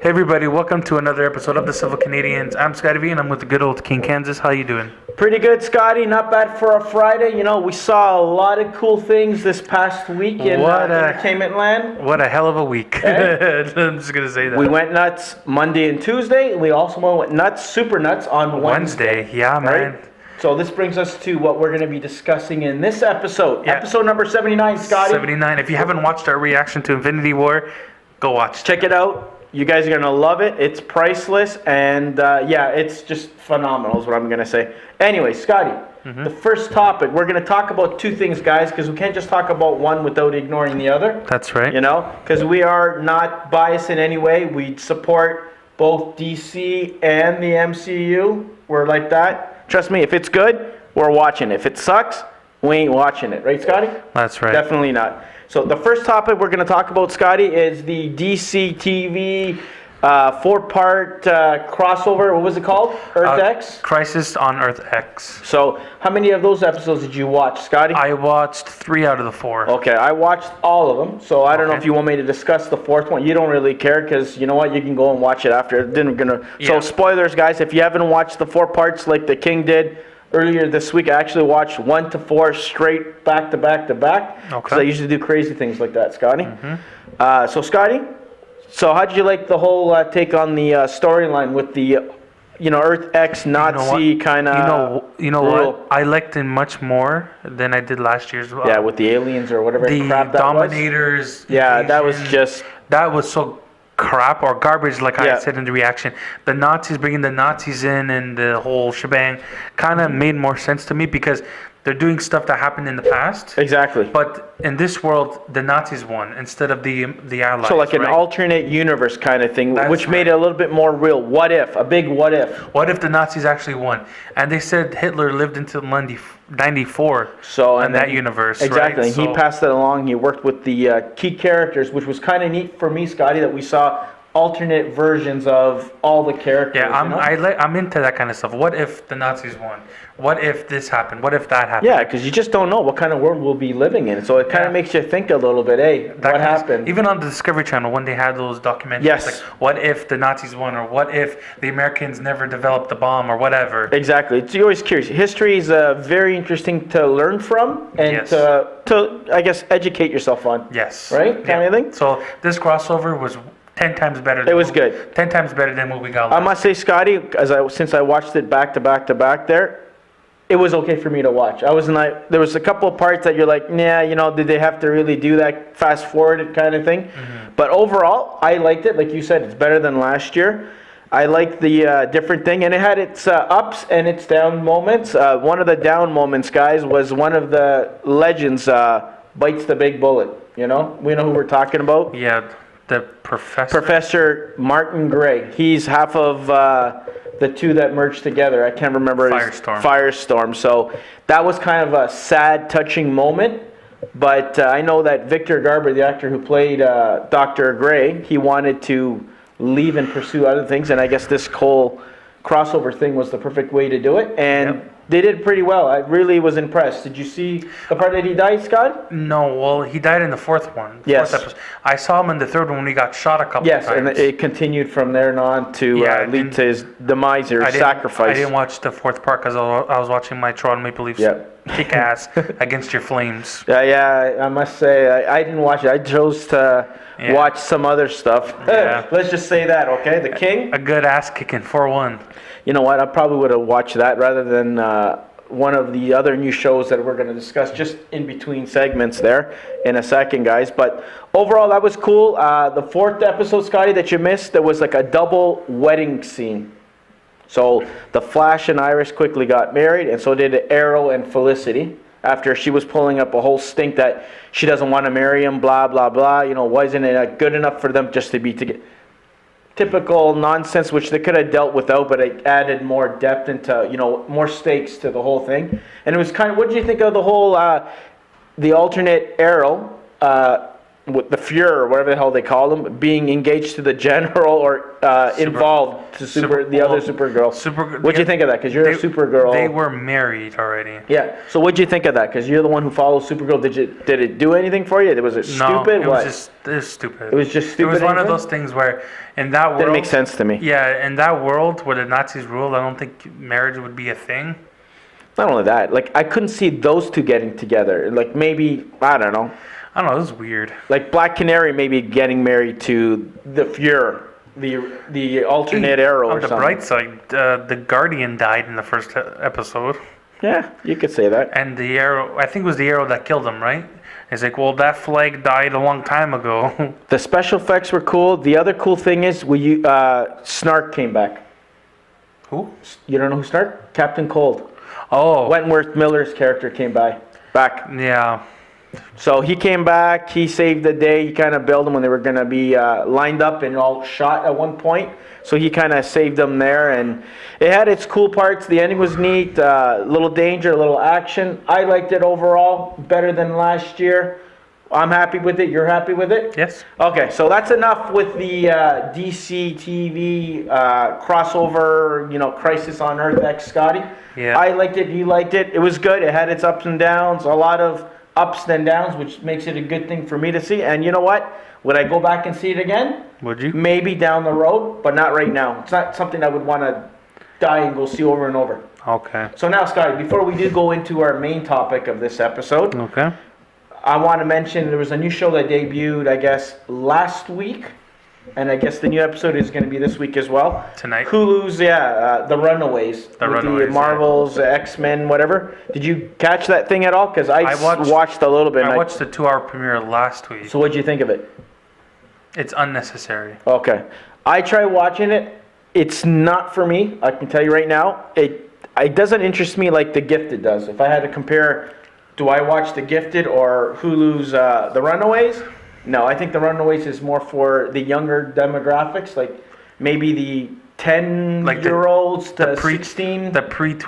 Hey everybody, welcome to another episode of the Civil Canadians. I'm Scotty V and I'm with the good old King Kansas. How you doing? Pretty good, Scotty. Not bad for a Friday. You know, we saw a lot of cool things this past week in entertainment land. What a hell of a week. I'm just going to say that. We went nuts Monday and Tuesday. We also went nuts, super nuts on Wednesday. Yeah, man. Right? So this brings us to what we're going to be discussing in this episode. Yeah. Episode number 79, Scotty. 79. If you haven't watched our reaction to Infinity War, go watch. Check it out. You guys are going to love it. It's priceless. And it's just phenomenal is what I'm going to say. Anyway, Scotty, the first topic, we're going to talk about two things, guys, because we can't just talk about one without ignoring the other. That's right. You know, because we are not biased in any way. We support both DC and the MCU. We're like that. Trust me, if it's good, we're watching it. If it sucks, we ain't watching it. Right, Scotty? That's right. Definitely not. So the first topic we're going to talk about, Scotty, is the DC TV four-part crossover. What was it called? Earth X? Crisis on Earth X. So how many of those episodes did you watch, Scotty? I watched 3 out of the 4. Okay, I watched all of them. So I don't know if you want me to discuss the fourth one. You don't really care because, you know what, you can go and watch it after. So spoilers, guys, if you haven't watched the 4 parts like the King did earlier this week, I actually watched 1 to 4 straight back to back to back. Okay. Because I usually do crazy things like that, Scotty. So, Scotty, how did you like the whole take on the storyline with the, Earth X Nazi kind of? You know what? I liked it much more than I did last year's. Yeah, with the aliens or whatever crap that Dominators. was. Yeah, that was just. That was so crap or garbage, like I said in the reaction. The Nazis, bringing the Nazis in and the whole shebang kind of made more sense to me because they're doing stuff that happened in the past. Exactly. But in this world, the Nazis won instead of the Allies. So like an alternate universe kind of thing, which made it a little bit more real. What if? A big what if. What if the Nazis actually won? And they said Hitler lived until 94 in that universe. Exactly. Right? And he passed it along. He worked with the key characters, which was kind of neat for me, Scotty, that we saw alternate versions of all the characters. Yeah, I'm into that kind of stuff. What if the Nazis won? What if this happened? What if that happened? Yeah, because you just don't know what kind of world we'll be living in. So it kind of makes you think a little bit, hey, what happened? Even on the Discovery Channel, when they had those documentaries, like what if the Nazis won, or what if the Americans never developed the bomb, or whatever. Exactly. You're always curious. History is very interesting to learn from and to, I guess, educate yourself on. Yes. Right? Kind of thing? So this crossover was 10 times better. It was good. 10 times better than what we got last. I must say, Scotty, since I watched it back to back to back there, it was okay for me to watch. I wasn't like, there was a couple of parts that you're like, nah, did they have to really do that fast forward kind of thing? But overall, I liked it. Like you said, it's better than last year. I liked the different thing, and it had its ups and its down moments. One of the down moments, guys, was one of the legends bites the big bullet. We know who we're talking about. Yeah, the professor. Professor Martin Gray. He's half of the two that merged together. I can't remember. Firestorm. So that was kind of a sad, touching moment. But I know that Victor Garber, the actor who played Dr. Gray, he wanted to leave and pursue other things. And I guess this whole crossover thing was the perfect way to do it. And they did pretty well. I really was impressed. Did you see the part that he died, Scott? No, well, he died in the fourth one. Yes. Fourth episode. I saw him in the third one when he got shot a couple times. Yes, and it continued from there on to lead to his demise or sacrifice. I didn't watch the fourth part because I was watching my Toronto Maple Leafs kick ass against your Flames. Yeah, I must say, I didn't watch it. I chose to watch some other stuff. Let's just say that, okay? The King? A good ass kicking, 4-1. You know what? I probably would have watched that rather than one of the other new shows that we're going to discuss just in between segments there in a second, guys. But overall, that was cool. The fourth episode, Scotty, that you missed, there was like a double wedding scene. So the Flash and Iris quickly got married, and so did Arrow and Felicity. After she was pulling up a whole stink that she doesn't want to marry him, blah, blah, blah. Wasn't it good enough for them just to be together? Typical nonsense, which they could have dealt without, but it added more depth into, more stakes to the whole thing. And it was kind of, what did you think of the whole, the alternate Arrow, with the Fuhrer, or whatever the hell they call him, being engaged to the general or involved to the other Supergirl. What'd you think of that? Because you're a Supergirl. They were married already. Yeah. So what'd you think of that? Because you're the one who follows Supergirl. Did it do anything for you? Was it stupid? No, it was stupid. It was just stupid. It was one of those things where in that world... Didn't make sense to me. Yeah, in that world where the Nazis ruled, I don't think marriage would be a thing. Not only that, like, I couldn't see those two getting together. Like, maybe, I don't know. I don't know, it was weird. Like, Black Canary maybe getting married to the Fuhrer, the alternate Arrow or something. On the bright side, the Guardian died in the first episode. Yeah, you could say that. And the Arrow, I think it was the Arrow that killed him, right? It's like, well, that flag died a long time ago. The special effects were cool. The other cool thing is, Snark came back. Who? You don't know who Snark? Captain Cold. Oh. Wentworth Miller's character came back. Yeah. So he came back, he saved the day, he kind of bailed them when they were going to be lined up and all shot at one point. So he kind of saved them there, and it had its cool parts. The ending was neat, a little danger, a little action. I liked it overall, better than last year. I'm happy with it. You're happy with it? Yes. Okay, so that's enough with the DC TV crossover, Crisis on Earth X, Scotty. Yeah. I liked it. You liked it. It was good. It had its ups and downs, a lot of ups and downs, which makes it a good thing for me to see. And you know what? Would I go back and see it again? Would you? Maybe down the road, but not right now. It's not something I would want to die and go see over and over. Okay. So now, Scotty, before we do go into our main topic of this episode, okay, I want to mention there was a new show that debuted, I guess, last week. And I guess the new episode is going to be this week as well. Tonight. Hulu's, The Runaways. The Marvels, X-Men, whatever. Did you catch that thing at all? Because I watched a little bit. I watched the 2-hour premiere last week. So what'd you think of it? It's unnecessary. Okay. I tried watching it. It's not for me. I can tell you right now. It doesn't interest me like The Gifted does. If I had to compare, do I watch The Gifted or Hulu's The Runaways? No, I think The Runaways is more for the younger demographics, like maybe the 10-year-olds to 16. Tweens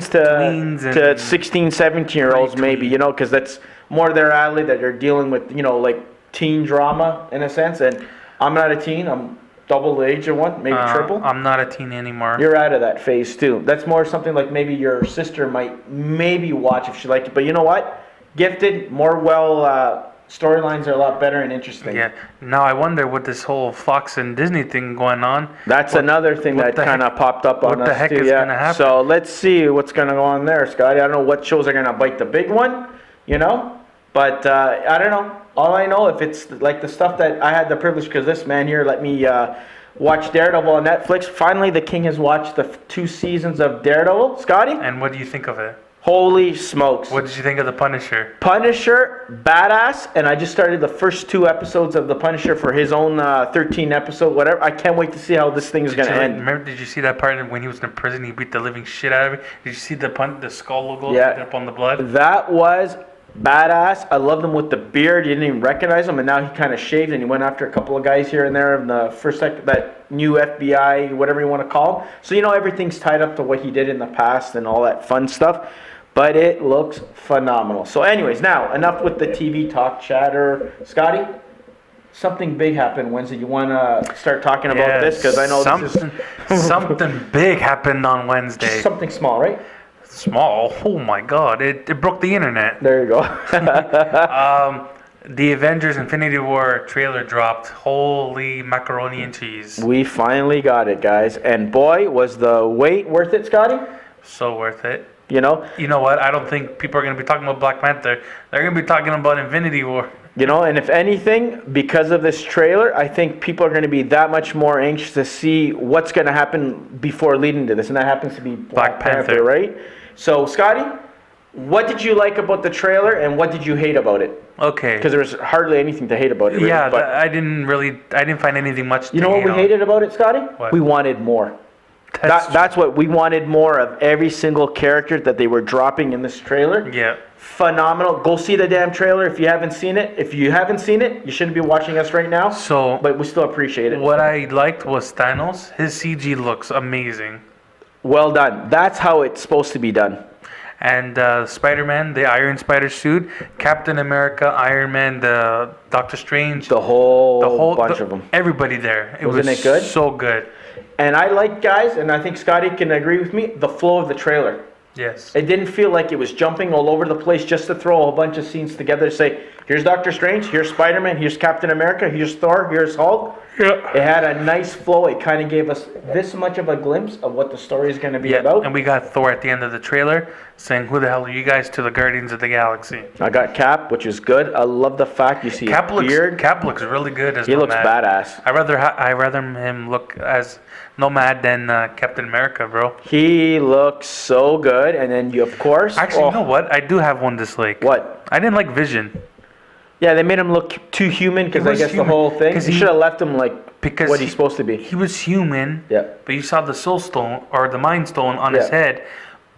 to 16, 17-year-olds maybe, because that's more their alley that they're dealing with, like teen drama in a sense. And I'm not a teen. I'm double the age of one, maybe triple. I'm not a teen anymore. You're out of that phase too. That's more something like maybe your sister might maybe watch if she liked it. But you know what? Gifted, more storylines are a lot better and interesting. Yeah. Now I wonder with this whole Fox and Disney thing going on. That's another thing that kind of popped up on us too. What the heck is going to happen? So let's see what's going to go on there, Scotty. I don't know what shows are going to bite the big one, But I don't know. All I know, if it's like the stuff that I had the privilege, because this man here let me watch Daredevil on Netflix. Finally, the king has watched the 2 seasons of Daredevil. Scotty? And what do you think of it? Holy smokes. What did you think of The Punisher? Punisher, badass. And I just started the first 2 episodes of The Punisher for his own 13 episode, whatever. I can't wait to see how this thing is going to end. Remember, did you see that part when he was in prison? He beat the living shit out of it. Did you see the skull logo up on the blood? That was badass. I loved him with the beard. You didn't even recognize him. And now he kind of shaved and he went after a couple of guys here and there in the first that new FBI, whatever you want to call him. So, everything's tied up to what he did in the past and all that fun stuff. But it looks phenomenal. So anyways, now, enough with the TV talk chatter. Scotty, something big happened Wednesday. You want to start talking about this? Because I know something big happened on Wednesday. Just something small, right? Small? Oh my God. It broke the internet. There you go. The Avengers Infinity War trailer dropped. Holy macaroni and cheese. We finally got it, guys. And boy, was the wait worth it, Scotty? So worth it. You know what? I don't think people are going to be talking about Black Panther. They're going to be talking about Infinity War. And if anything, because of this trailer, I think people are going to be that much more anxious to see what's going to happen before leading to this. And that happens to be Black Panther, right? So, Scotty, what did you like about the trailer and what did you hate about it? Okay. Because there was hardly anything to hate about it. Really, yeah, I didn't find anything much to hate. You know what we hated about it, Scotty? What? We wanted more. That's what we wanted, more of every single character that they were dropping in this trailer. Yeah. Phenomenal. Go see the damn trailer if you haven't seen it. If you haven't seen it, you shouldn't be watching us right now. But we still appreciate it. What I liked was Thanos. His CG looks amazing. Well done. That's how it's supposed to be done. and Spider-Man, the Iron Spider suit, Captain America, Iron Man, the Doctor Strange, The whole bunch of them. Everybody there. Wasn't it good? So good. And I like, guys, and I think Scotty can agree with me, the flow of the trailer. Yes. It didn't feel like it was jumping all over the place just to throw a whole bunch of scenes together to say, here's Doctor Strange, here's Spider-Man, here's Captain America, here's Thor, here's Hulk. Yeah. It had a nice flow. It kind of gave us this much of a glimpse of what the story is going to be about. And we got Thor at the end of the trailer saying, who the hell are you guys, to the Guardians of the Galaxy. I got Cap, which is good. I love the fact you see his beard. Cap looks really good as He Nomad. looks badass. I rather him look as Nomad than Captain America, bro. He looks so good. And then you, of course... Actually, you know what? I do have one dislike. What? I didn't like Vision. Yeah, they made him look too human because I guess human. the whole thing. You He should have left him like because what he's supposed to be. He was human. Yeah. But you saw the Soul Stone or the Mind Stone on his head,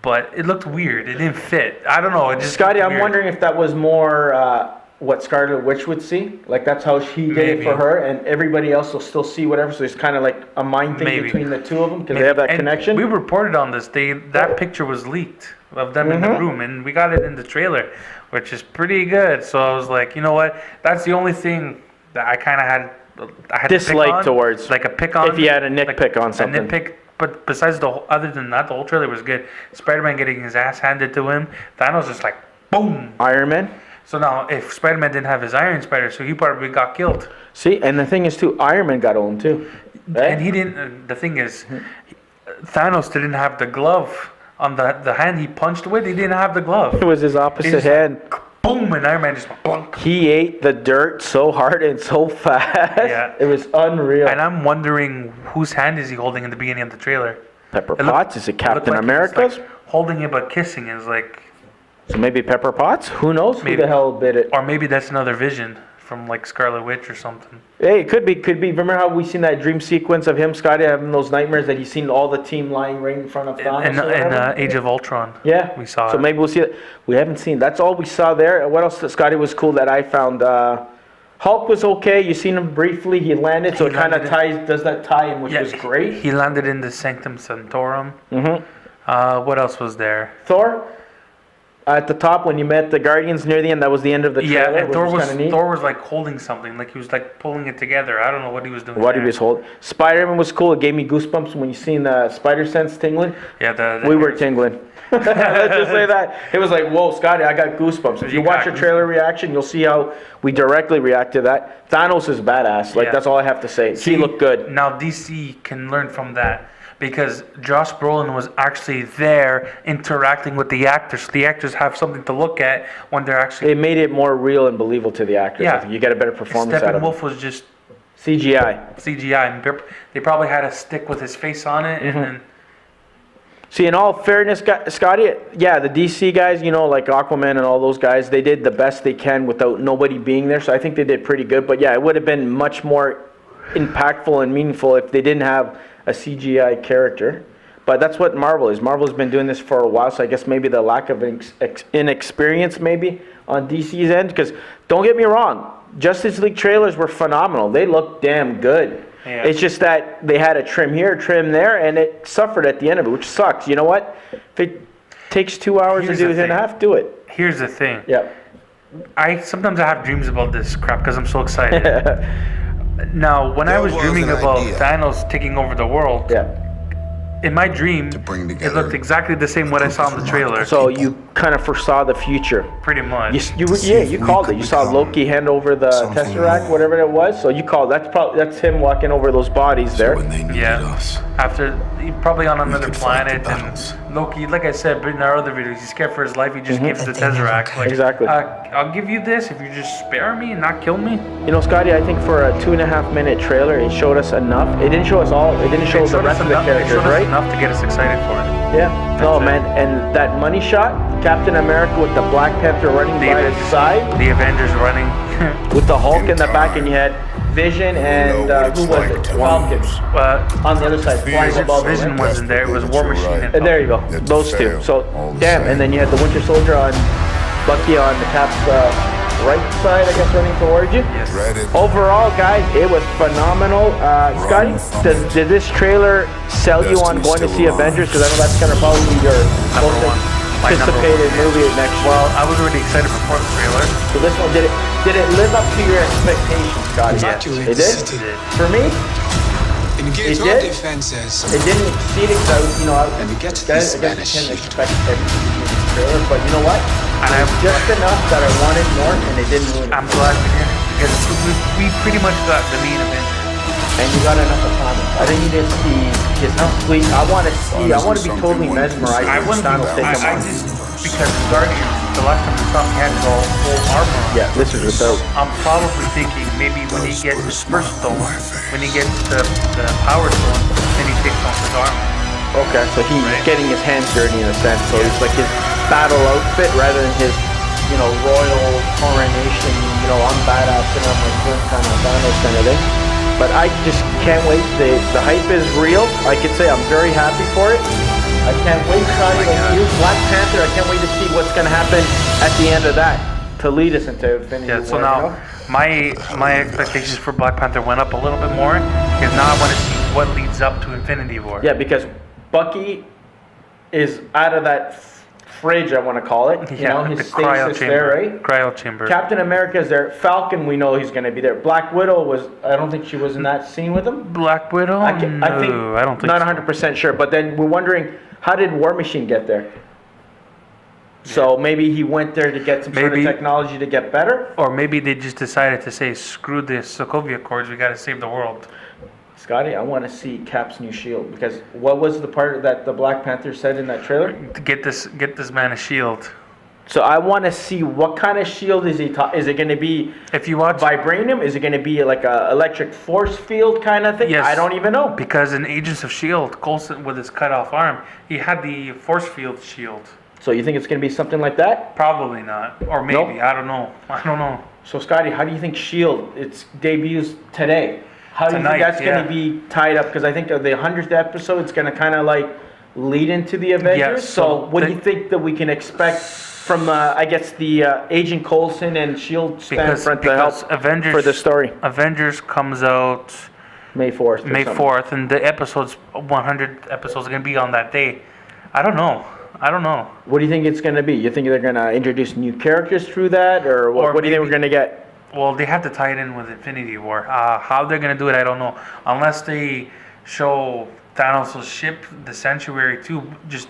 but it looked weird. It didn't fit. I don't know. It just Scotty, looked I'm weird. wondering if that was more what Scarlet Witch would see. Like that's how she did it for her, and everybody else will still see whatever. So it's kind of like a mind thing between the two of them because they have that connection. We reported on this. That picture was leaked of them in the room, and we got it in the trailer, which is pretty good. So I was like, you know what? That's the only thing that I kind of had dislike towards, like a pick on. If you had a nitpick on something, a nitpick. But besides other than that, the whole trailer was good. Spider-Man getting his ass handed to him. Thanos just like boom. Iron Man. So now, if Spider-Man didn't have his Iron Spider, so he probably got killed. See, and the thing is too, Iron Man got owned too. Right? And he didn't. The thing is, Thanos didn't have the glove on the hand he punched with. He didn't have the glove. It was his opposite hand. Boom, and Iron Man just blunk. He ate the dirt so hard and so fast. Yeah. It was unreal. And I'm wondering whose hand is he holding in the beginning of the trailer? Pepper Potts? Is it Captain America's? Like holding it but kissing is like. So maybe Pepper Potts? Who knows who the hell bit it? Or maybe that's another Vision from like Scarlet Witch or something. Hey, it could be. Remember how we seen that dream sequence of him, Scotty, having those nightmares that he's seen all the team lying right in front of Thanos? In Age of Ultron. Yeah. We saw So maybe we'll see it. We haven't seen. That's all we saw there. What else, Scotty, was cool that I found? Hulk was okay. You seen him briefly. He landed, so it kind of does that tie in, which was great. He landed in the Sanctum Sanctorum. Mm-hmm. What else was there? Thor? At the top, when you met the Guardians near the end, that was the end of the trailer. Yeah, and Thor was like holding something, like he was like pulling it together. I don't know what he was doing. What he was holding. Spider-Man was cool. It gave me goosebumps when you seen the spider sense tingling. Yeah, we were tingling. Let's just say that. It was like, whoa, Scotty, I got goosebumps. If you watch a trailer reaction, you'll see how we directly react to that. Thanos is badass. Like, that's all I have to say. He looked good. Now, DC can learn from that. Because Josh Brolin was actually there interacting with the actors. So the actors have something to look at when they're actually... It made it more real and believable to the actors. Yeah. You get a better performance out of it. Steppenwolf was just... CGI. And they probably had a stick with his face on it. And then... See, in all fairness, Scotty, yeah, the DC guys, you know, like Aquaman and all those guys, they did the best they can without nobody being there. So I think they did pretty good. But yeah, it would have been much more impactful and meaningful if they didn't have a CGI character. But that's what Marvel is. Marvel's been doing this for a while, so I guess maybe the lack of inexperience maybe on DC's end. Because don't get me wrong, Justice League trailers were phenomenal. They looked damn good. Yeah. It's just that they had a trim here, trim there, and it suffered at the end of it, which sucks. You know what? If it takes 2 hours to do it in half, do it. Here's the thing. Yeah. Sometimes I have dreams about this crap because I'm so excited. Now, when I was dreaming about Thanos taking over the world, in my dream, it looked exactly the same what I saw in the trailer. So you kind of foresaw the future. Pretty much. You called it. You saw Loki hand over the Tesseract, whatever it was. So you called. That's him walking over those bodies there. Yeah. After probably on another planet, and Loki, like I said in our other videos, he's scared for his life. He just gives the Tesseract. Like, exactly. I'll give you this if you just spare me and not kill me. You know, Scotty, I think for a 2.5 minute trailer, it showed us enough. It didn't show us all. It didn't show the rest of the characters, right? Enough to get us excited for it. Yeah. No, man. And that money shot, Captain America with the Black Panther running by his side. The Avengers running. With the Hulk in the back, and you had Vision and who was it? Falcon. On the other side. Vision wasn't there. It was War Machine. And there you go. Those two. So, damn. And then you had the Winter Soldier on Bucky on the Cap's right side, I guess, running towards you. Yes. Overall, guys, it was phenomenal. Scotty, did this trailer sell you on going to see Avengers? Because I know that's kind of probably your anticipated movie next year. Well, I was already excited before the trailer. So this one, did it live up to your expectations, Scotty? Yes. It did? It did. For me, And it against all did. defenses. It didn't exceed it, And it gets I this guess Spanish you can't shield. expect everything in the trailer, but you know what? And I'm Just enough that I wanted more, and it didn't ruin it. glad we did it because we pretty much got the main event. And you got enough of Thomas. I didn't need to see his complete. I want to be totally mesmerized. I with wouldn't. Thanos take him I on. just because Guardians, the last time we saw him, he had his whole armor on. Yeah, this is without. I'm probably thinking maybe when he gets his first stone, when he gets the power stone, then he takes off his armor. Okay, so he's getting his hands dirty in a sense. So it's like his battle outfit rather than his, royal coronation. I'm badass and I'm like doing kind of Thanos kind of thing. But I just can't wait. The hype is real. I could say I'm very happy for it. I can't wait, Scotty. Like you, Black Panther. I can't wait to see what's going to happen at the end of that to lead us into Infinity Yeah. War. So now my expectations for Black Panther went up a little bit more because now I want to see what leads up to Infinity War. Yeah, because Bucky is out of that fridge, I want to call it. Yeah, his the cryo stasis chamber. there, right? Cryo chamber. Captain America is there. Falcon, we know he's going to be there. Black Widow I don't think she was in that scene with him. Black Widow? I think, I don't think not so. 100% sure. But then we're wondering, how did War Machine get there? So maybe he went there to get some sort of Maybe. technology to get better. Or maybe they just decided to say, screw this Sokovia Accords, we got to save the world. Scotty, I want to see Cap's new shield, because what was the part that the Black Panther said in that trailer? To get this man a shield. So I want to see what kind of shield is he is it going to be If you watch, vibranium? Is it going to be like a electric force field kind of thing? Yes. I don't even know. because in Agents of S.H.I.E.L.D., Coulson with his cut off arm, he had the force field shield. So you think it's going to be something like that? Probably not. Or maybe, No? I don't know. So Scotty, how do you think Shield its debuts today? How do you Tonight, think that's going yeah. to be tied up? Because I think the 100th episode, it's going to kind of like lead into the Avengers. Yes, so so what do you think that we can expect from, I guess, the Agent Coulson and Shield stand front to help Avengers, for the story? Avengers comes out May 4th. May 4th, and the episodes, 100 episodes, are going to be on that day. I don't know. What do you think it's going to be? You think they're going to introduce new characters through that, or what, Or what do you think maybe- we're going to get? Well, they have to tie it in with Infinity War. How they're going to do it, I don't know. Unless they show Thanos' ship, the Sanctuary 2, just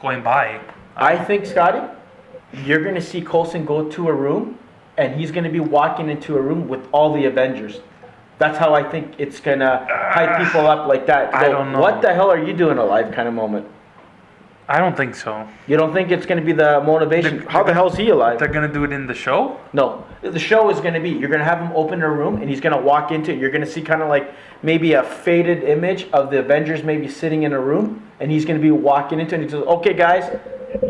going by. I think, Scotty, you're going to see Coulson go to a room, and he's going to be walking into a room with all the Avengers. That's how I think it's going to hype people up like that. I don't know. What the hell are you doing alive kind of moment. I don't think so. You don't think it's going to be the motivation? How the hell is he alive? They're going to do it in the show? No. The show is going to be, you're going to have him open a room, and he's going to walk into it. You're going to see kind of like maybe a faded image of the Avengers maybe sitting in a room, and he's going to be walking into it, and he says, okay, guys,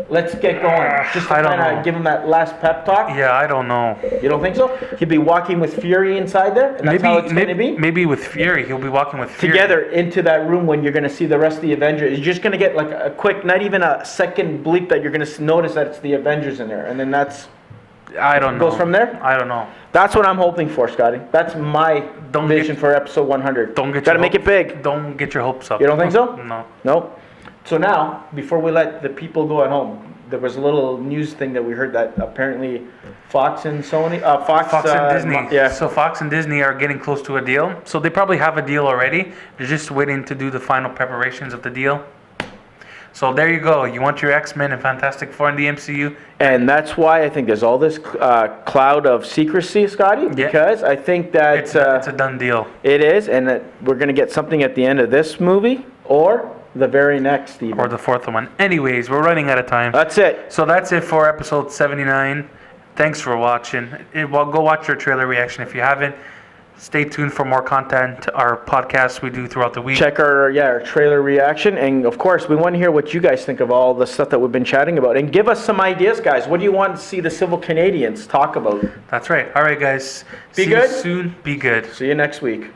let's get going. Just to I don't kind know. of give him that last pep talk. Yeah, I don't know. You don't think so? He'll be walking with Fury inside there, and that's how it's going to be? Maybe with Fury. He'll be walking with Fury. Together into that room when you're going to see the rest of the Avengers. You're just going to get like a quick, not even a second bleep that you're going to notice that it's the Avengers in there. And then that's I don't know. goes from there? I don't know. That's what I'm hoping for, Scotty. That's my Don't vision get- for episode 100. Don't get Gotta your make it big. Don't get your hopes up. You don't think so? No. Nope. So now, before we let the people go at home, there was a little news thing that we heard that apparently Fox and Sony, Fox and Disney. yeah. So Fox and Disney are getting close to a deal. So they probably have a deal already. They're just waiting to do the final preparations of the deal. So there you go. You want your X-Men and Fantastic Four in the MCU? And that's why I think there's all this cloud of secrecy, Scotty, Yeah. because I think that It's a done deal. it is, and that we're going to get something at the end of this movie or the very next, even. Or the fourth one. Anyways, we're running out of time. That's it. So that's it for episode 79. Thanks for watching. Well, go watch your trailer reaction if you haven't. Stay tuned for more content, our podcasts we do throughout the week. Check our trailer reaction, and of course, we want to hear what you guys think of all the stuff that we've been chatting about, and give us some ideas, guys. What do you want to see the Civil Canadians talk about? That's right. All right, guys. Be See good. you soon. Be good. See you next week.